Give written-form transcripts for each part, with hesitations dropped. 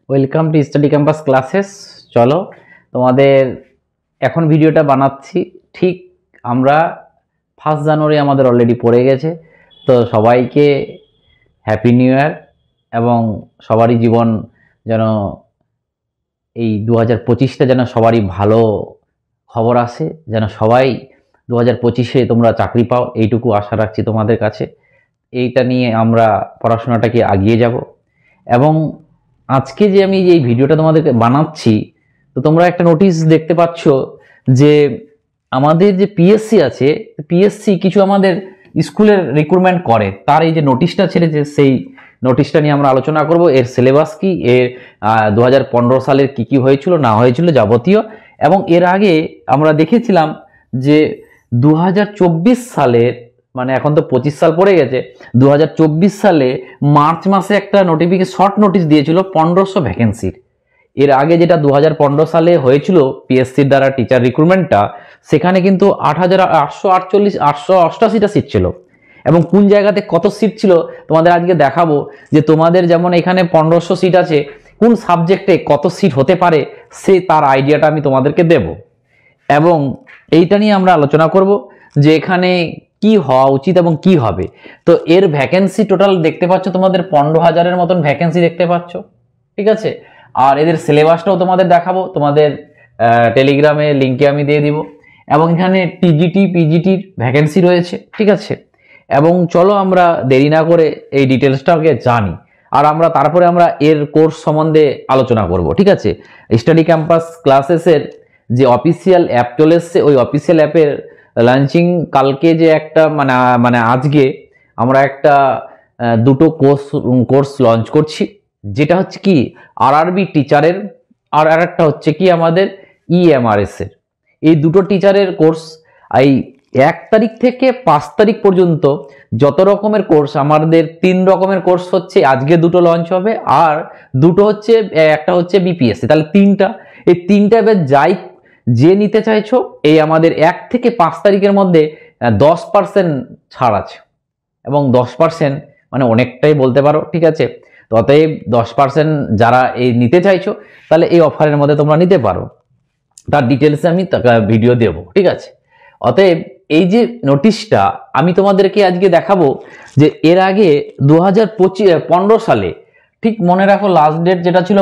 Welcome to study campus classes. চলো তোমাদের এখন ভিডিওটা বানাচ্ছি ঠিক আমরা 1 জানুয়ারি আমাদের অলরেডি পড়ে গেছে। তো সবাইকে হ্যাপি নিউ ইয়ার এবং সবারই জীবন যেন এই 2025টা যেন সবারই ভালো খবর আসে, যেন সবাই 2025-এ তোমরা চাকরি পাও, এইটুকু আশা রাখছি তোমাদের কাছে। এইটা নিয়ে আমরা পড়াশোনাটাকে এগিয়ে যাব। এবং আজকে যে আমি এই ভিডিওটা তোমাদেরকে বানাচ্ছি, তো তোমরা একটা নোটিশ দেখতে পাচ্ছ যে আমাদের যে পিএসসি আছে, পিএসসি কিছু আমাদের স্কুলের রিক্রুটমেন্ট করে, তার এই যে নোটিশটা ছেড়েছে সেই নোটিশটা নিয়ে আমরা আলোচনা করব। এর সিলেবাস কি, এর 2015 সালের কি কি হয়েছিল না হয়েছিল যাবতীয়। এবং এর আগে আমরা দেখেছিলাম যে 2024 সালের, মানে এখন তো 25 সাল পড়ে গেছে, 2024 সালে মার্চ মাসে একটা শর্ট নোটিশ দিয়েছিল 1500 ভ্যাকেন্সির। এর আগে যেটা 2015 সালে হয়েছিল পিএসসির দ্বারা টিচার রিক্রুটমেন্টটা, সেখানে কিন্তু 8,888টা সিট ছিল। এবং কোন জায়গাতে কত সিট ছিল তোমাদের আজকে দেখাবো। যে তোমাদের যেমন এখানে 1500 সিট আছে, কোন সাবজেক্টে কত সিট হতে পারে সে তার আইডিয়াটা আমি তোমাদেরকে দেব। এবং এইটা নিয়ে আমরা আলোচনা করব যে এখানে কি হওয়া উচিত এবং কি হবে। তো এর ভ্যাকেন্সি টোটাল দেখতে পাচ্ছ, তোমাদের 15,000-এর মতন ভ্যাকেন্সি দেখতে পাচ্ছ, ঠিক আছে। আর এদের সিলেবাসটাও তোমাদের দেখাবো, তোমাদের টেলিগ্রামে লিঙ্কে আমি দিয়ে দিব। এবং এখানে টিজিটি পিজিটির ভ্যাকেন্সি রয়েছে, ঠিক আছে। এবং চলো আমরা দেরি না করে এই ডিটেলসটাকে জানি, আর আমরা তারপরে আমরা এর কোর্স সম্বন্ধে আলোচনা করব, ঠিক আছে। স্টাডি ক্যাম্পাস ক্লাসেসের যে অফিসিয়াল অ্যাপ চলে এসছে, ওই অফিসিয়াল অ্যাপের লঞ্চিং কালকে যে একটা মানে আজকে আমরা একটা দুটো কোর্স লঞ্চ করছি, যেটা হচ্ছে কি আরআরবি টিচারের, আর আরেকটা হচ্ছে কি আমাদের ইএমআরএস এর। এই দুটো টিচারের কোর্স এই 1 তারিখ থেকে 5 তারিখ পর্যন্ত যত রকমের কোর্স, আমাদের 3 রকমের কোর্স হচ্ছে, আজকে দুটো লঞ্চ হবে, আর দুটো হচ্ছে, একটা হচ্ছে বিপিএসসি, তাহলে 3টা। এই 3টা এবার যাই যে নিতে চাইছো, এই আমাদের 1 থেকে 5 তারিখের মধ্যে 10% ছাড় আছে। এবং 10% মানে অনেকটাই বলতে পারো, ঠিক আছে। তো অতএব 10% যারা এই নিতে চাইছো, তাহলে এই অফারের মধ্যে তোমরা নিতে পারো। তার ডিটেলসে আমি ভিডিও দেব, ঠিক আছে। অতএব এই যে নোটিশটা আমি তোমাদেরকে আজকে দেখাবো, যে এর আগে 2015 সালে, ঠিক মনে রাখো লাস্ট ডেট যেটা ছিল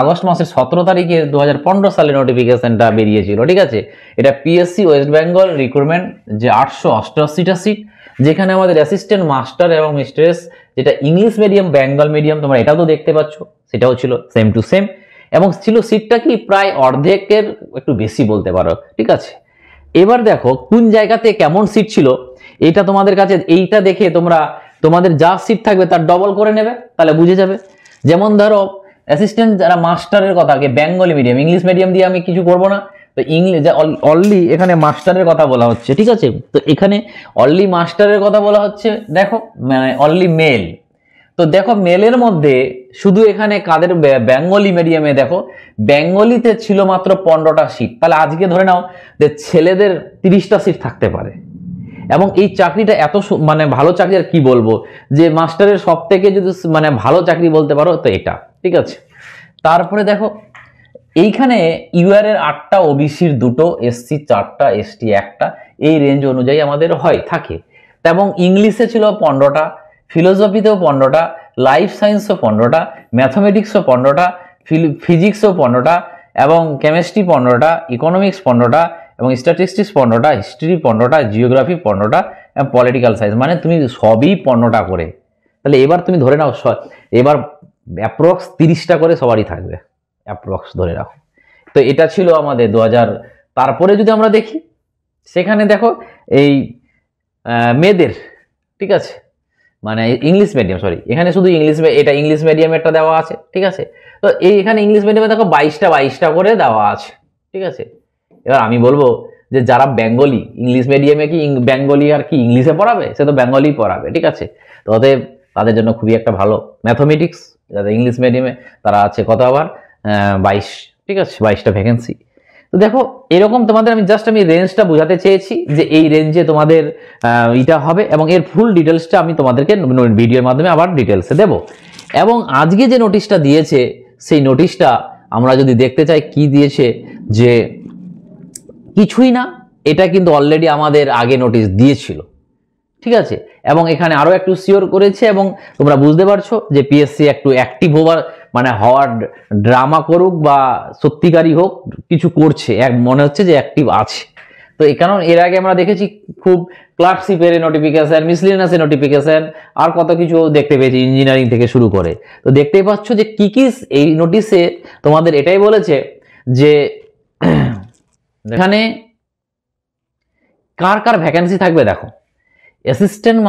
আগস্ট মাসের 17 তারিখে 2015 সালে নোটিফিকেশনটা বেরিয়েছিল, ঠিক আছে। এটা পিএসসি ওয়েস্ট বেঙ্গল রিক্রুটমেন্ট, যে 888টা সিট, যেখানে আমাদের অ্যাসিস্ট্যান্ট মাস্টার এবং মিস্ট্রেস, যেটা ইংলিশ মিডিয়াম বেঙ্গল মিডিয়াম, তোমরা এটাও তো দেখতে পাচ্ছ, সেটাও ছিল সেম টু সেম। এবং ছিল সিটটা কি প্রায় অর্ধেকের একটু বেশি বলতে পারো, ঠিক আছে। এবার দেখো কোন জায়গাতে কেমন সিট ছিল, এটা তোমাদের কাছে এইটা দেখে তোমরা তোমাদের যা সিট থাকবে তার ডবল করে নেবে, তাহলে বুঝে যাবে। যেমন ধরো অ্যাসিস্ট্যান্ট যারা মাস্টারের কথা, বেঙ্গলি মিডিয়াম, ইংলিশ মিডিয়াম দিয়ে আমি কিছু করবো না, তো ইংলিশ অনলি এখানে মাস্টারের কথা বলা হচ্ছে, ঠিক আছে। তো এখানে অনলি মাস্টারের কথা বলা হচ্ছে, দেখো মানে অনলি মেল। তো দেখো মেলের মধ্যে শুধু এখানে কাদের, বেঙ্গলি মিডিয়ামে দেখো বেঙ্গলিতে ছিল মাত্র 15টা সিট। তাহলে আজকে ধরে নাও যে ছেলেদের 30টা সিট থাকতে পারে। এবং এই চাকরিটা এত মানে ভালো চাকরি, আর কি বলবো, যে মাস্টারের সব থেকে যদি মানে ভালো চাকরি বলতে পারো তো এটা, ঠিক আছে। তারপরে দেখো এইখানে ইউআর এর 8টা, ওবিসির 2টো, এসসি 4টা, এসটি 1টা, এই রেঞ্জ অনুযায়ী আমাদের থাকে। এবং ইংলিশে ছিল 15টা, ফিলোসফিতেও 15টা, লাইফ সায়েন্সও 15টা, ম্যাথমেটিক্সও 15টা, ফিজিক্সও 15টা, এবং কেমিস্ট্রি 15টা, ইকোনমিক্স 15টা, এবং স্ট্যাটিস্টিক্স 15টা, হিস্ট্রি 15টা, জিওগ্রাফি 15টা, এবং পলিটিক্যাল সায়েন্স, মানে তুমি সবই 15টা করে। তাহলে এবার তুমি ধরে নাও এবার অ্যাপ্রক্স 30টা করে সবারই থাকবে, অ্যাপ্রক্স ধরে রাখো। তো এটা ছিল আমাদের 2000। তারপরে যদি আমরা দেখি, সেখানে দেখো এই মেয়েদের, ঠিক আছে, মানে ইংলিশ মিডিয়াম, সরি এখানে শুধু ইংলিশ, এটা ইংলিশ মিডিয়ামেরটা দেওয়া আছে, ঠিক আছে। তো এখানে ইংলিশ মিডিয়ামে দেখো 22টা করে দেওয়া আছে, ঠিক আছে। এবার আমি বলবো যে যারা বেঙ্গলি, ইংলিশ মিডিয়ামে কি বেঙ্গলি আর কি ইংলিশে পড়াবে, সে তো বেঙ্গলি পড়াবে, ঠিক আছে। তো অতএব তাদের জন্য খুবই একটা ভালো। ম্যাথমেটিক্স যারা ইংলিশ মিডিয়ামে, তারা আছে কত আবার 22, ঠিক আছে, 22টা ভ্যাকেন্সি। তো দেখো এরকম তোমাদের আমি জাস্ট রেঞ্জটা বোঝাতে চেয়েছি, যে এই রেঞ্জে তোমাদের এটা হবে। এবং এর ফুল ডিটেলসটা আমি তোমাদেরকে ভিডিওর মাধ্যমে আবার ডিটেলসে দেবো। এবং আজকে যে নোটিশটা দিয়েছে সেই নোটিশটা আমরা যদি দেখতে চাই কি দিয়েছে, যে কিছুই না, এটা কিন্তু অলরেডি আমাদের আগে নোটিশ দিয়েছিল, ঠিক আছে। এবং এখানে আরো একটু সিওর করেছে, এবং তোমরা বুঝতে পারছো যে পিএসসি একটু অ্যাক্টিভ হওয়ার ড্রামা করুক বা সত্যিকারই হোক, কিছু করছে, মনে হচ্ছে যে অ্যাক্টিভ আছে। তো এই কারণ এর আগে আমরা দেখেছি খুব ক্লার্কশিপের নোটিফিকেশন, মিসলিনিয়াসের নোটিফিকেশন, আর কত কিছু দেখতে পেয়েছি, ইঞ্জিনিয়ারিং থেকে শুরু করে। তো দেখতেই পাচ্ছ যে কি কি এই নোটিশে তোমাদের এটাই বলেছে যে এখানে কার কার ভ্যাকেন্সি থাকবে। দেখো, অ্যাসিস্ট্যান্ট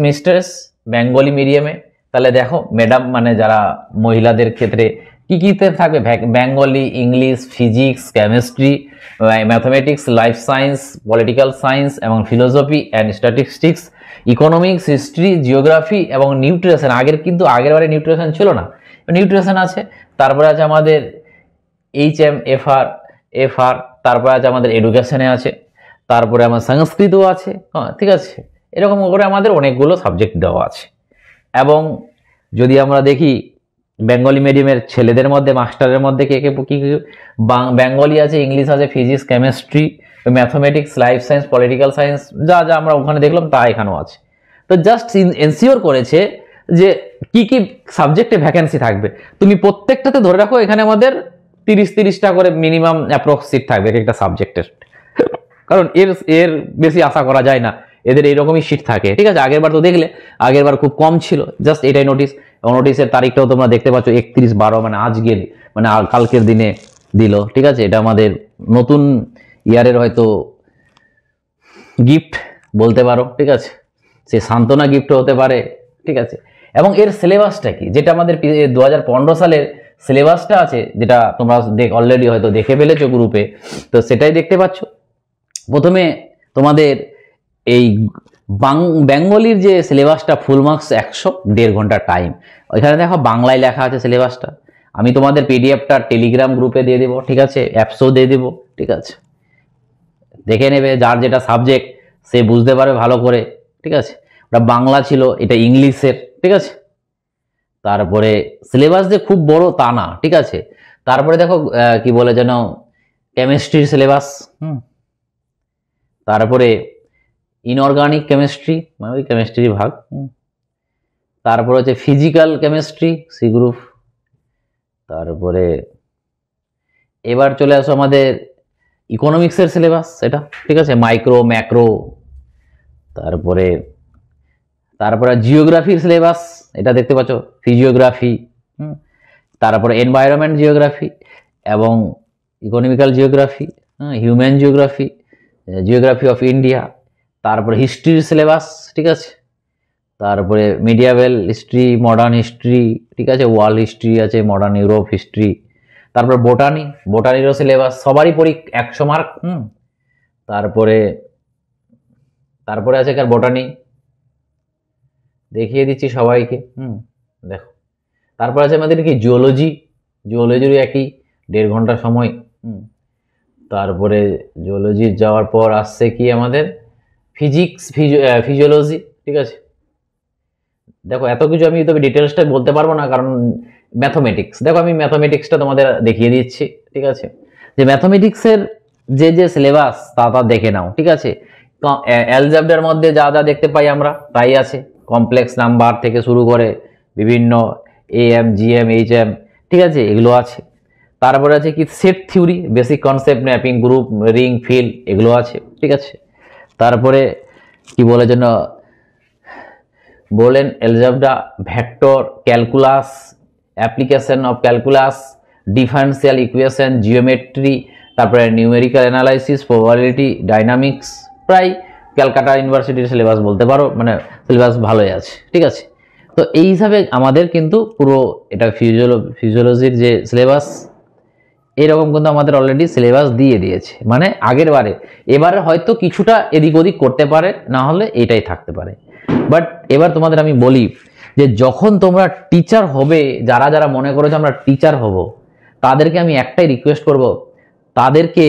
মিস্ট্রেস বেঙ্গলি মিডিয়ামে, তাহলে দেখো ম্যাডাম মানে যারা মহিলাদের ক্ষেত্রে কি কিতে থাকবে, Bengali, English, physics, chemistry, mathematics, life science, political science এবং philosophy and statistics, economics, history, geography এবং নিউট্রিশন। আগের বারে নিউট্রিশন ছিল না, নিউট্রিশন আছে। তারপরে আছে আমাদের HM, FR, তারপরে আছে আমাদের এডুকেশনে আছে, তারপরে আমার সংস্কৃতও আছে, হ্যাঁ ঠিক আছে। এরকম করে আমাদের অনেকগুলো সাবজেক্ট দেওয়া আছে। এবং যদি আমরা দেখি বেঙ্গলি মিডিয়ামের ছেলেদের মধ্যে, মাস্টারের মধ্যে কে কে কি বেঙ্গলি আছে, ইংলিশ আছে, physics, chemistry, mathematics, life science, political science, যা যা আমরা ওখানে দেখলাম তা এখানেও আছে। তো জাস্ট এনসিওর করেছে যে কি কি সাবজেক্টে ভ্যাকেন্সি থাকবে। তুমি প্রত্যেকটাতে ধরে রাখো এখানে আমাদের 30-30টা করে মিনিমাম অ্যাপ্রক্স সিট থাকবে একটা সাবজেক্টের, কারণ এর বেশি আশা করা যায় না, এদের এইরকমই সিট থাকে, ঠিক আছে। আগেরবার তো দেখলে আগেরবার খুব কম ছিল, জাস্ট এটাই নোটিশ। এবং নোটিশের তারিখটাও তোমরা দেখতে পাচ্ছ 31/12, মানে আজকের, মানে কালকের দিনে দিল, ঠিক আছে। এটা আমাদের নতুন ইয়ারের হয়তো গিফট বলতে পারো, ঠিক আছে, সে সান্ত্বনা গিফটও হতে পারে, ঠিক আছে। এবং এর সিলেবাসটা কি, যেটা আমাদের 2015 সালের সিলেবাসটা আছে, যেটা তোমরা অলরেডি হয়তো দেখে ফেলেছো গ্রুপে, তো সেটাই দেখতে পাচ্ছ। প্রথমে তোমাদের এই বেঙ্গলির যে সিলেবাসটা, ফুল মার্কস 100, 1.5 ঘন্টা টাইম। ওইখানে দেখো বাংলায় লেখা আছে সিলেবাসটা। আমি তোমাদের পিডিএফটা টেলিগ্রাম গ্রুপে দিয়ে দেবো, ঠিক আছে, অ্যাপসও দিয়ে দেবো, ঠিক আছে। দেখে নেবে, যার যেটা সাবজেক্ট সে বুঝতে পারবে ভালো করে, ঠিক আছে। ওটা বাংলা ছিল, এটা ইংলিশের, ঠিক আছে। তারপরে সিলেবাস যে খুব বড় তা না, ঠিক আছে। তারপরে দেখো কি বলে যেন কেমিস্ট্রির সিলেবাস, তারপরে ইনঅর্গানিক কেমিস্ট্রি, মানে ওই কেমিস্ট্রি ভাগ, তারপরে হচ্ছে ফিজিক্যাল কেমিস্ট্রি, সি গ্রুপ। তারপরে এবার চলে আসো আমাদের ইকোনমিক্সের সিলেবাস, এটা ঠিক আছে, মাইক্রো, ম্যাক্রো। তারপরে জিওগ্রাফির সিলেবাস, এটা দেখতে পাচ্ছ, ফিজিওগ্রাফি। তারপরে এনভায়রনমেন্ট জিওগ্রাফি এবং economical geography, human geography, geography of India. তারপরে হিস্ট্রির সিলেবাস, ঠিক আছে। তারপরে মিডিয়াভেল হিস্ট্রি, মডার্ন হিস্ট্রি, ঠিক আছে, ওয়ার্ল্ড হিস্ট্রি আছে, মডার্ন ইউরোপ হিস্ট্রি। তারপরে বোটানিরও সিলেবাস, সবারই 100 মার্ক। তারপরে আছে কার বোটানি, দেখিয়ে দিচ্ছি সবাইকে, দেখো। তারপর আছে আমাদের কি জিওলজিরও একই 1.5 ঘন্টা সময়। তারপরে জিওলজি যাওয়ার পর আসছে কি আমাদের ফিজিক্স, ফিজিওলজি, ঠিক আছে। দেখো এত কিছু আমি তবে ডিটেলসটা বলতে পারবো না, কারণ ম্যাথমেটিক্স, দেখো আমি ম্যাথমেটিক্সটা তোমাদের দেখিয়ে দিচ্ছি, ঠিক আছে। যে ম্যাথমেটিক্সের যে সিলেবাস তা দেখে নাও, ঠিক আছে। অ্যালজেব্রার মধ্যে যা যা দেখতে পাই আমরা তাই আছে, কমপ্লেক্স নাম্বার থেকে শুরু করে বিভিন্ন AM, GM, HM, ঠিক আছে, এগুলো আছে। তারপরে আছে কি set theory, basic concept, mapping, group, ring, field, এগুলো আছে, ঠিক আছে। তারপরে কি বলে যেন বলেন, algebra, vector calculus, application of calculus, differential equation, geometry, তারপরে নিউমেরিক্যাল অ্যানালাইসিস, প্রবাবিলিটি, ডাইনামিক্স, প্রায় ক্যালকাটা ইউনিভার্সিটির সিলেবাস বলতে পারো, মানে সিলেবাস ভালোই আছে, ঠিক আছে। তো এই হিসাবে আমাদের কিন্তু পুরো এটা ফিজিওলজির যে সিলেবাস, এরকম কিন্তু আমাদের অলরেডি সিলেবাস দিয়ে দিয়েছে, মানে আগের বারে। এবারে হয়তো কিছুটা এদিক ওদিক করতে পারে, না হলে এটাই থাকতে পারে। বাট এবার তোমাদের আমি বলি যে যখন তোমরা টিচার হবে, যারা যারা মনে করো যে আমরা টিচার হব, তাদেরকে আমি একটাই রিকোয়েস্ট করব, তাদেরকে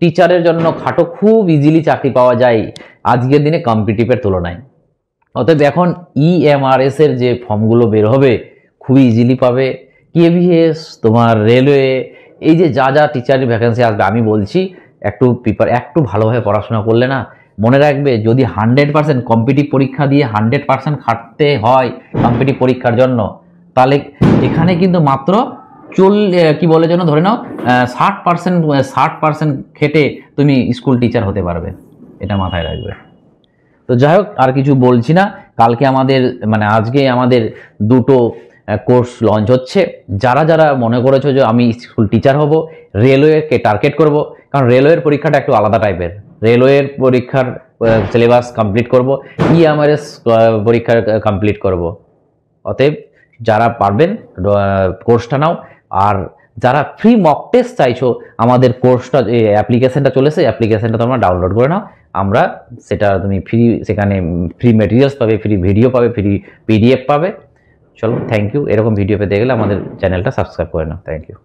টিচারের জন্য খাটো, খুব ইজিলি চাকরি পাওয়া যায় আজকের দিনে কম্পিটিটিভের তুলনায়। অতএব এখন EMRS এর যে ফর্মগুলো বের হবে, খুবই ইজিলি পাবে। কেভিএস, তোমার রেলওয়ে, এই যে যা যা টিচারের ভ্যাকেন্সি আসবে আমি বলছি একটু ভালোভাবে পড়াশোনা করলে না, মনে রাখবে যদি 100% কম্পিটিটিভ পরীক্ষা দিয়ে 100% খাটতে হয় কম্পিটিটিভ পরীক্ষার জন্য, তাহলে এখানে কিন্তু মাত্র কি বলে যেন ধরে নাও 60% খেটে তুমি স্কুল টিচার হতে পারবে, এটা মাথায় রাখবে। তো যাই হোক, আর কিছু বলছি না। কালকে আমাদের আজকে আমাদের দুটো কোর্স লঞ্চ হচ্ছে। যারা যারা মনে করেছো যে আমি স্কুল টিচার হব, রেলওয়েকে টার্গেট করব, কারণ রেলওয়ের পরীক্ষাটা একটু আলাদা টাইপের, রেলওয়ের পরীক্ষার সিলেবাস কমপ্লিট করব, ইএমআরএস পরীক্ষা কমপ্লিট করব। অতএব যারা পারবেন কোর্সটা নাও। আর যারা ফ্রি মক টেস্ট চাইছো, আমাদের কোর্সটা অ্যাপ্লিকেশনটা চলেছে, অ্যাপ্লিকেশনটা তোমরা ডাউনলোড করে নাও। আমরা তুমি সেখানে ফ্রি মেটেরিয়ালস পাবে, ফ্রি ভিডিও পাবে, ফ্রি পিডিএফ পাবে। চলো, থ্যাংক ইউ। এরকম ভিডিও পেতে গেলে আমাদের চ্যানেলটা সাবস্ক্রাইব করে নাও। Thank you.